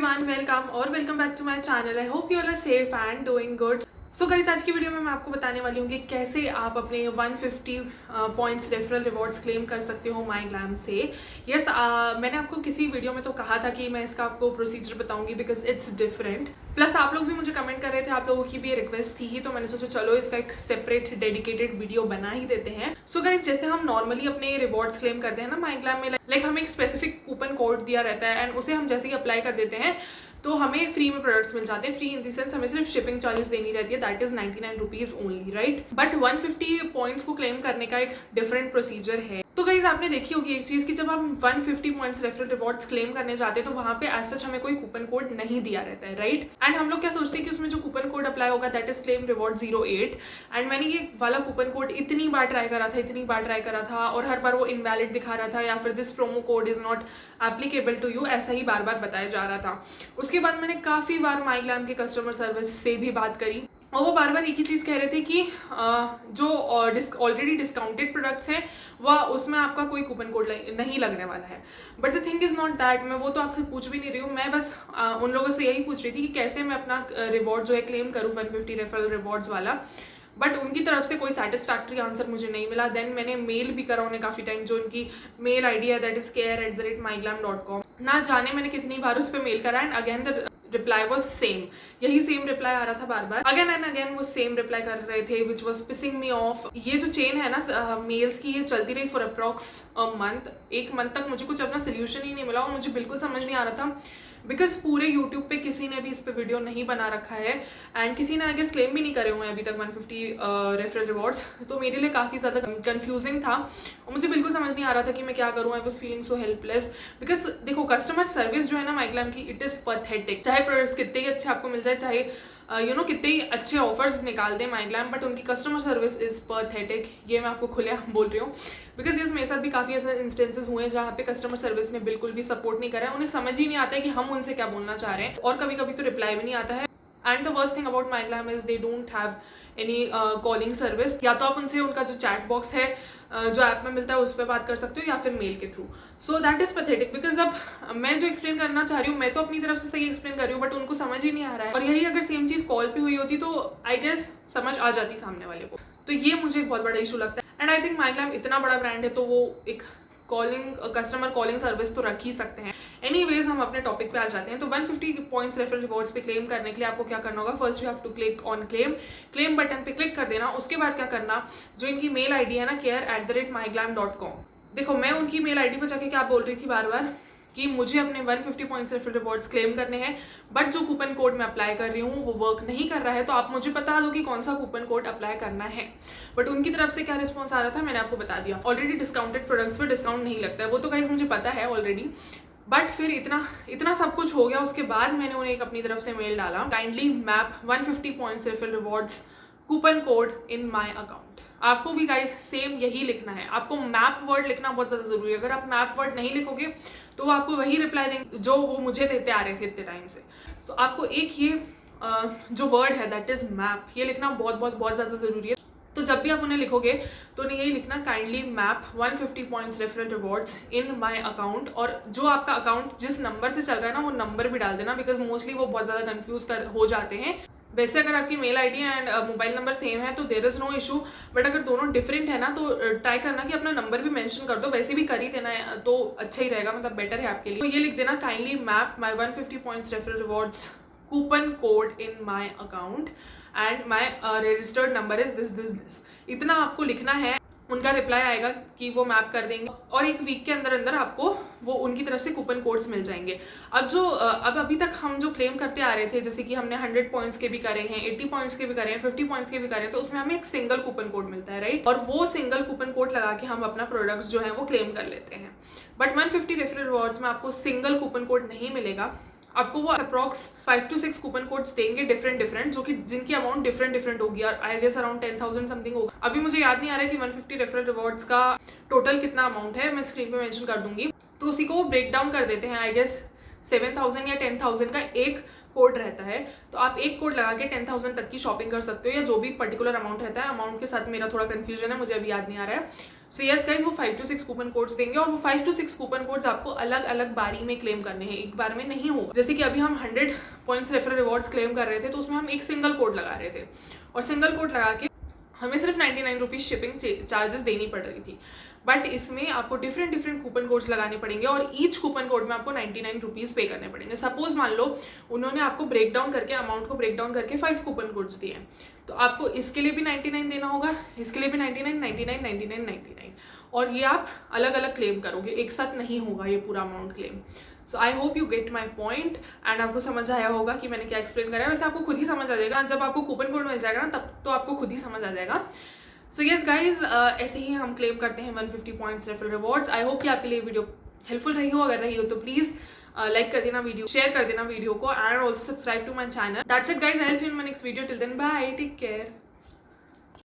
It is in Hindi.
एवरीवन, वेलकम और welcome back to my channel. I hope you are safe and doing good. So guys, आज की वीडियो में मैं आपको बताने वाली हूँ कि कैसे आप अपने 150 पॉइंट्स रेफरल रिवॉर्ड्स क्लेम कर सकते हो माईग्लैम से। यस, मैंने आपको किसी वीडियो में तो कहा था कि मैं इसका आपको प्रोसीजर बताऊंगी बिकॉज इट्स डिफरेंट। प्लस आप लोग भी मुझे कमेंट कर रहे थे, आप लोगों की भी रिक्वेस्ट थी ही, तो मैंने सोचा चलो इसका एक सेपरेट डेडिकेटेड वीडियो बना ही देते हैं। सो गाइस, जैसे हम नॉर्मली अपने रिवॉर्ड्स क्लेम करते हैं ना माईग्लैम में, लाइक हमें एक स्पेसिफिक कूपन कोड दिया रहता है एंड उसे हम जैसे ही अप्लाई कर देते हैं तो हमें फ्री में प्रोडक्ट्स मिल जाते हैं। फ्री इन द सेंस हमें सिर्फ शिपिंग चार्जेस देनी रहती है, that is 99 rupees only, right. But 150 points को क्लेम करने का एक डिफरेंट प्रोसीजर है। तो गाइस, आपने देखी होगी एक चीज कि जब हम 150 पॉइंट्स रेफरल रिवॉर्ड्स क्लेम करने जाते हैं तो वहां पे एज सच हमें कोई कूपन कोड नहीं दिया रहता है, राइट। एंड हम लोग क्या सोचते हैं कि उसमें जो कूपन कोड अप्लाई होगा that is claim reward 08। And मैंने ये वाला कूपन कोड इतनी बार ट्राई करा था और हर बार वो इनवैलिड दिखा रहा था या फिर this promo code is not applicable to you, ऐसा ही बार बार बताया जा रहा था। उसके बाद मैंने काफी बार माईग्लैम के कस्टमर सर्विस से भी बात करी और वो बार बार एक ही चीज़ कह रहे थे कि जो ऑलरेडी डिस्काउंटेड प्रोडक्ट्स हैं वह उसमें आपका कोई कूपन कोड नहीं लगने वाला है। But the thing is not that. मैं वो तो आपसे पूछ भी नहीं रही हूँ, मैं बस उन लोगों से यही पूछ रही थी कि कैसे मैं अपना रिवॉर्ड जो है क्लेम करूँ 150 रेफरल रिवॉर्ड्स वाला। बट उनकी तरफ से कोई सेटिस्फैक्ट्री आंसर मुझे नहीं मिला। देन मैंने मेल भी करा उन्हें काफ़ी टाइम, जो उनकी मेल आईडी है दैट इज care@myglam.com। ना जाने मैंने कितनी बार उस पर मेल करा and again the reply was same. यही सेम रिप्लाई आ रहा था बार बार, अगेन एंड अगेन वो सेम रिप्लाई कर रहे थे which was pissing me off. ये जो चेन है ना मेल्स की, ये चलती रही फॉर अप्रॉक्स मंथ। एक मंथ तक मुझे कुछ अपना सोल्यूशन ही नहीं मिला और मुझे बिल्कुल समझ नहीं आ रहा था बिकॉज पूरे यूट्यूब पे किसी ने भी इस पे वीडियो नहीं बना रखा है एंड किसी ने आगे क्लेम भी नहीं करे हुए हैं अभी तक 150 रेफरल रिवॉर्ड्स। तो मेरे लिए काफ़ी ज़्यादा कंफ्यूजिंग था और मुझे बिल्कुल समझ नहीं आ रहा था कि मैं क्या करूँ। I was feeling so helpless because देखो, कस्टमर सर्विस जो है ना माईग्लैम की, इट इज़ पैथेटिक। चाहे प्रोडक्ट्स कितने ही अच्छे आपको मिल जाए, चाहे कितने ही अच्छे ऑफर्स निकाल दें माईग्लैम, बट उनकी कस्टमर सर्विस इज पैथेटिक। ये मैं आपको खुले बोल रही हूँ बिकॉज यस, मेरे साथ भी काफ़ी ऐसे इंस्टेंसेस हुए हैं जहाँ पे कस्टमर सर्विस ने बिल्कुल भी सपोर्ट नहीं करा है। उन्हें समझ ही नहीं आता है कि हम उनसे क्या बोलना चाह रहे हैं और कभी कभी तो रिप्लाई भी नहीं आता है। And the worst thing about MyGlamm is they don't have any calling service. या तो आप उनसे उनका जो चैट बॉक्स है जो ऐप में मिलता है उस पर बात कर सकते हो या फिर मेल के through. So that is pathetic because अब मैं जो एक्सप्लेन करना चाह रही हूँ, मैं तो अपनी तरफ से सही एक्सप्लेन कर रही हूँ बट उनको समझ ही नहीं आ रहा है। और यही अगर सेम चीज़ कॉल पे हुई होती तो आई गेस समझ आ जाती सामने वाले को। तो ये मुझे एक बहुत बड़ा इशू लगता है। एंड आई थिंक माईग्लैम इतना बड़ा ब्रांड है तो वो एक कस्टमर कॉलिंग सर्विस तो रख ही सकते हैं। एनीवेज, हम अपने टॉपिक पे आ जाते हैं। तो 150 पॉइंट्स रेफरल रिवॉर्ड्स पे क्लेम करने के लिए आपको क्या करना होगा, first you have to click on claim button पे क्लिक कर देना। उसके बाद क्या करना, जो इनकी मेल आईडी है ना care@myglam.com, देखो मैं उनकी मेल आईडी पर जाके क्या बोल रही थी बार बार कि मुझे अपने 150 पॉइंट्स रेफरल रिवॉर्ड्स क्लेम करने हैं बट जो कूपन कोड मैं अप्लाई कर रही हूँ वो वर्क नहीं कर रहा है, तो आप मुझे बता दो कि कौन सा कूपन कोड अप्लाई करना है। बट उनकी तरफ से क्या रिस्पॉन्स आ रहा था मैंने आपको बता दिया। ऑलरेडी डिस्काउंटेड प्रोडक्ट्स पर डिस्काउंट नहीं लगता है, वो तो गाइस मुझे पता है ऑलरेडी। बट फिर इतना सब कुछ हो गया, उसके बाद मैंने उन्हें एक अपनी तरफ से मेल डाला, kindly map 150 points referral rewards coupon code in my account. आपको भी गाइस सेम यही लिखना है, आपको मैप वर्ड लिखना बहुत ज़्यादा जरूरी है। अगर आप मैप वर्ड नहीं लिखोगे तो वो आपको वही रिप्लाई देंगे जो वो मुझे देते आ रहे थे इतने टाइम से। तो आपको एक ये जो वर्ड है दैट इज मैप, ये लिखना बहुत ज़्यादा जरूरी है। तो जब भी आप उन्हें लिखोगे तो उन्हें यही लिखना, kindly map 150 points referral rewards in my account. और जो आपका अकाउंट जिस नंबर से चल रहा है ना वो नंबर भी डाल देना बिकॉज मोस्टली वो बहुत ज़्यादा कन्फ्यूज हो जाते हैं। वैसे अगर आपकी mail ID and mobile number same है तो there is no issue, but अगर दोनों डिफरेंट है ना तो ट्राई करना कि अपना नंबर भी मेंशन कर दो। वैसे भी कर ही देना है तो अच्छा ही रहेगा, मतलब बेटर है आपके लिए। तो ये लिख देना, kindly map my 150 points referral rewards coupon code in my account and my registered number is this. इतना आपको लिखना है। उनका रिप्लाई आएगा कि वो मैप कर देंगे और एक वीक के अंदर अंदर आपको वो उनकी तरफ से कूपन कोड्स मिल जाएंगे। अब अभी तक हम जो क्लेम करते आ रहे थे, जैसे कि हमने 100 पॉइंट्स के भी करे हैं, 80 पॉइंट्स के भी करे हैं, 50 पॉइंट्स के भी करे हैं, तो उसमें हमें एक सिंगल कूपन कोड मिलता है, राइट। और वो सिंगल कूपन कोड लगा के हम अपना प्रोडक्ट्स जो है वो क्लेम कर लेते हैं। बट 150 रेफरल रिवॉर्ड्स में आपको सिंगल कूपन कोड नहीं मिलेगा, आपको वो अप्रॉक्स 5 to 6 कूपन कोड्स देंगे डिफरेंट जो कि जिनकी अमाउंट डिफरेंट होगी। और आई गेस अराउंड 10,000 समथिंग होगा। अभी मुझे याद नहीं आ रहा है कि 150 रेफरल रिवॉर्ड्स का टोटल कितना अमाउंट है, मैं स्क्रीन पे मेंशन कर दूंगी। तो उसी को वो ब्रेक डाउन कर देते हैं, आई गेस 7,000 या 10,000 का एक कोड रहता है, तो आप एक कोड लगा के 10,000 तक की शॉपिंग कर सकते हो, या जो भी पर्टिकुलर अमाउंट रहता है। अमाउंट के साथ मेरा थोड़ा कंफ्यूजन है, मुझे अभी याद नहीं आ रहा है। सो यस गाइज, वो 5 to 6 कूपन कोड्स देंगे, और वो 5 to 6 कूपन कोड्स आपको अलग अलग बारी में क्लेम करने हैं, एक बार में नहीं होगा। जैसे कि अभी हम 100 पॉइंट्स रेफरल रिवॉर्ड्स क्लेम कर रहे थे, तो उसमें हम एक सिंगल कोड लगा रहे थे, और सिंगल कोड लगा के हमें सिर्फ 99 रुपीज़ शिपिंग चार्जेस देनी पड़ रही थी। बट इसमें आपको डिफरेंट कूपन कोड्स लगाने पड़ेंगे, और ईच कूपन कोड में आपको 99 रुपीज़ पे करने पड़ेंगे। सपोज मान लो उन्होंने आपको ब्रेक डाउन करके, अमाउंट को ब्रेक डाउन करके 5 कूपन कोड्स दिए हैं, तो आपको इसके लिए भी 99 देना होगा, इसके लिए भी 99, 99, 99, 99, और ये आप अलग अलग क्लेम करोगे, एक साथ नहीं होगा ये पूरा amount claim. So I hope you get my point, and आपको समझ आया होगा कि मैंने क्या एक्सप्लेन करा है। वैसे आपको खुद ही समझ आ जाएगा, जब आपको कूपन कोड मिल जाएगा ना, तब तो आपको खुद ही समझ आ जाएगा। सो यस गाइज, ऐसे ही हम क्लेम करते हैं 150 points referral rewards. I hope कि आपके लिए वीडियो हेल्पफुल रही हो। अगर रही हो तो प्लीज लाइक कर देना वीडियो, शेयर कर देना वीडियो को, and also subscribe to my channel. That's it guys, I will see you in my next video. Till then bye, take care.